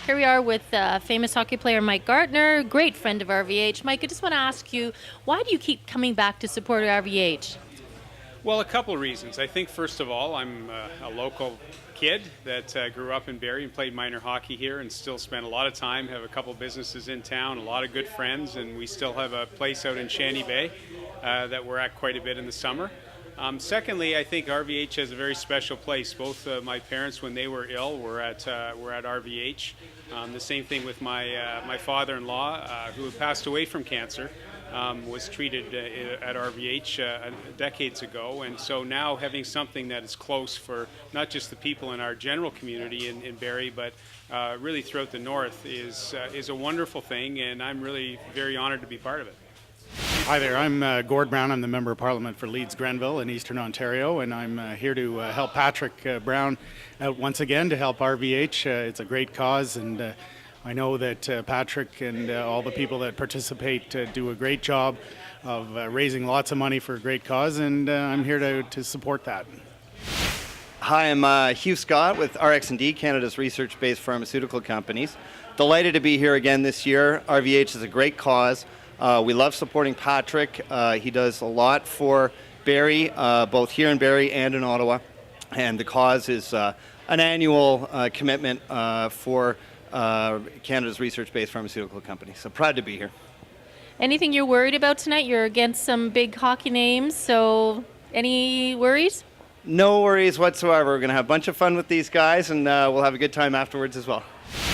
Here we are with famous hockey player Mike Gartner, great friend of RVH. Mike, I just want to ask you, why do you keep coming back to support RVH? Well, a couple of reasons. I think, first of all, I'm a local kid that grew up in Barrie and played minor hockey here and still spent a lot of time, have a couple businesses in town, a lot of good friends, and we still have a place out in Shanty Bay that we're at quite a bit in the summer. Secondly, I think RVH has a very special place. Both my parents, when they were ill, were at RVH. The same thing with my father-in-law, who had passed away from cancer, was treated at RVH decades ago. And so now having something that is close for not just the people in our general community in Barrie, but really throughout the north is a wonderful thing, and I'm really very honored to be part of it. Hi there, I'm Gord Brown. I'm the Member of Parliament for Leeds-Grenville in Eastern Ontario, and I'm here to help Patrick Brown out once again to help RVH. It's a great cause, and I know that Patrick and all the people that participate do a great job of raising lots of money for a great cause, and I'm here to support that. Hi, I'm Hugh Scott with RxD, Canada's research-based pharmaceutical companies. Delighted to be here again this year. RVH is a great cause. We love supporting Patrick. He does a lot for Barrie, both here in Barrie and in Ottawa. And the cause is an annual commitment for Canada's research-based pharmaceutical company. So proud to be here. Anything you're worried about tonight? You're against some big hockey names, so any worries? No worries whatsoever. We're going to have a bunch of fun with these guys, and we'll have a good time afterwards as well.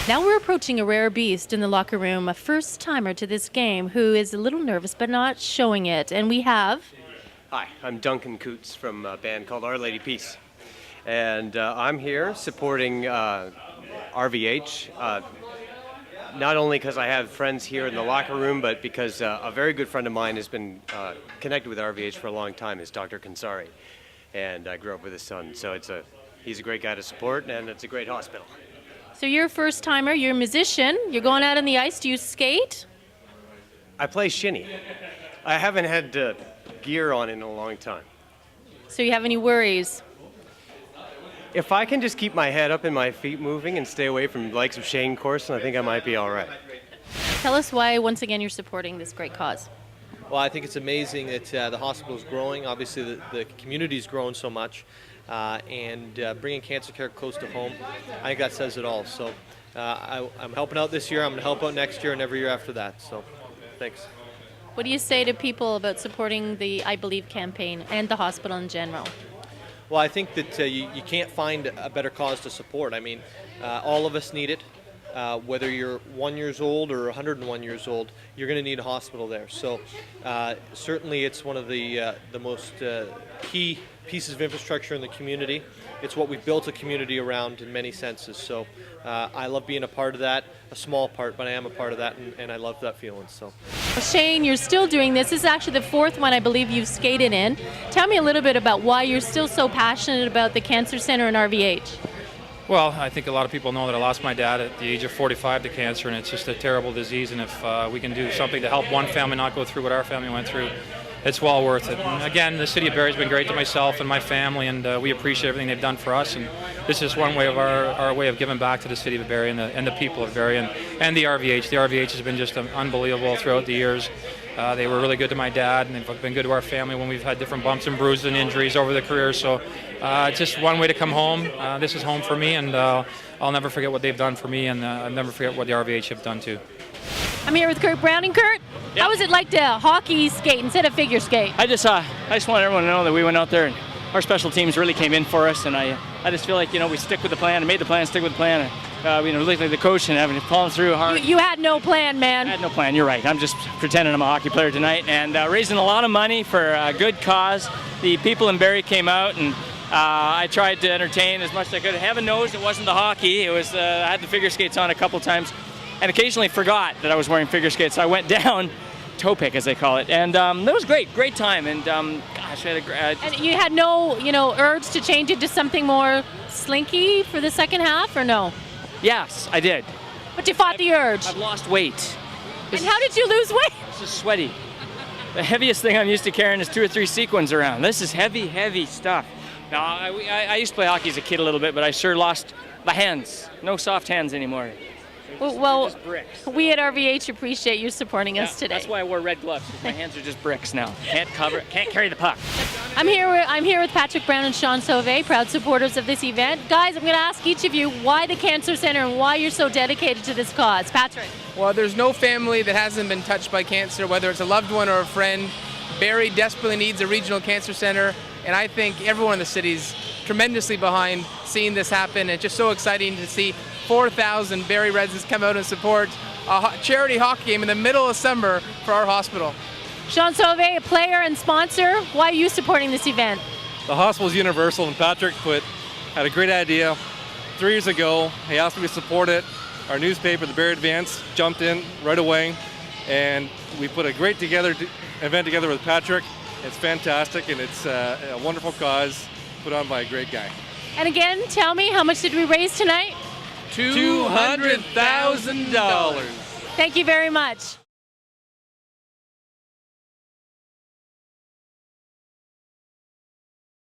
Now we're approaching a rare beast in the locker room, a first-timer to this game who is a little nervous but not showing it. And we have... Hi, I'm Duncan Coots from a band called Our Lady Peace. And I'm here supporting RVH, not only because I have friends here in the locker room, but because a very good friend of mine has been connected with RVH for a long time, is Dr. Kansari. And I grew up with his son, so he's a great guy to support, and it's a great hospital. So you're a first-timer, you're a musician, you're going out on the ice, do you skate? I play shinny. I haven't had gear on in a long time. So you have any worries? If I can just keep my head up and my feet moving and stay away from the likes of Shane Corson, I think I might be all right. Tell us why, once again, you're supporting this great cause. Well, I think it's amazing that the hospital is growing. Obviously, the community is growing so much. And bringing cancer care close to home, I think that says it all. So I'm helping out this year, I'm going to help out next year and every year after that. So thanks. What do you say to people about supporting the I Believe campaign and the hospital in general? Well, I think that you can't find a better cause to support. I mean, all of us need it. Whether you're 1 year old or 101 years old, you're going to need a hospital there. So certainly it's one of the most key pieces of infrastructure in the community. It's what we've built a community around in many senses. So I love being a part of that, a small part, but I am a part of that, and I love that feeling. So. Shane, you're still doing this. This is actually the fourth one I believe you've skated in. Tell me a little bit about why you're still so passionate about the Cancer Center and RVH. Well, I think a lot of people know that I lost my dad at the age of 45 to cancer, and it's just a terrible disease. And if we can do something to help one family not go through what our family went through, it's well worth it. And again, the city of Barrie has been great to myself and my family, and we appreciate everything they've done for us. And this is one way of our way of giving back to the city of Barrie and the people of Barrie and the RVH. The RVH has been just unbelievable throughout the years. They were really good to my dad, and they've been good to our family when we've had different bumps and bruises and injuries over the career. So it's just one way to come home. This is home for me, and I'll never forget what they've done for me, and I'll never forget what the RVH have done too. I'm here with Kurt Browning. Kurt, how was it like to hockey skate instead of figure skate? I just want everyone to know that we went out there and our special teams really came in for us, and I just feel like, we stick with the plan and made the plan, stick with the plan. Looking at the coach and having to follow through hard. You had no plan, man. I had no plan, you're right. I'm just pretending I'm a hockey player tonight, and raising a lot of money for a good cause. The people in Barrie came out, and I tried to entertain as much as I could. Heaven knows it wasn't the hockey. It was I had the figure skates on a couple times, and occasionally forgot that I was wearing figure skates. So I went down, toe pick as they call it, and that was great time. And gosh, I had and you had no, urge to change it to something more slinky for the second half, or no? Yes, I did. But you fought the urge. I've lost weight. And how did you lose weight? This is sweaty. The heaviest thing I'm used to carrying is 2 or 3 sequins around. This is heavy stuff. Now, I used to play hockey as a kid a little bit, but I sure lost my hands. No soft hands anymore. Well, just bricks. we at RVH appreciate you supporting us today. That's why I wore red gloves, because my hands are just bricks now. Can't carry the puck. I'm here with Patrick Brown and Sean Sauvé, proud supporters of this event. Guys, I'm going to ask each of you why the Cancer Center and why you're so dedicated to this cause. Patrick. Well, there's no family that hasn't been touched by cancer, whether it's a loved one or a friend. Barrie desperately needs a regional cancer center, and I think everyone in the city's tremendously behind seeing this happen. It's just so exciting to see 4,000 Barrie residents come out and support a charity hockey game in the middle of summer for our hospital. Sean Sauvé, a player and sponsor. Why are you supporting this event? The hospital's universal, and Patrick had a great idea 3 years ago. He asked me to support it. Our newspaper, the Barrie Advance, jumped in right away, and we put a great event together with Patrick. It's fantastic, and it's a wonderful cause put on by a great guy. And again, tell me, how much did we raise tonight? $200,000. Thank you very much.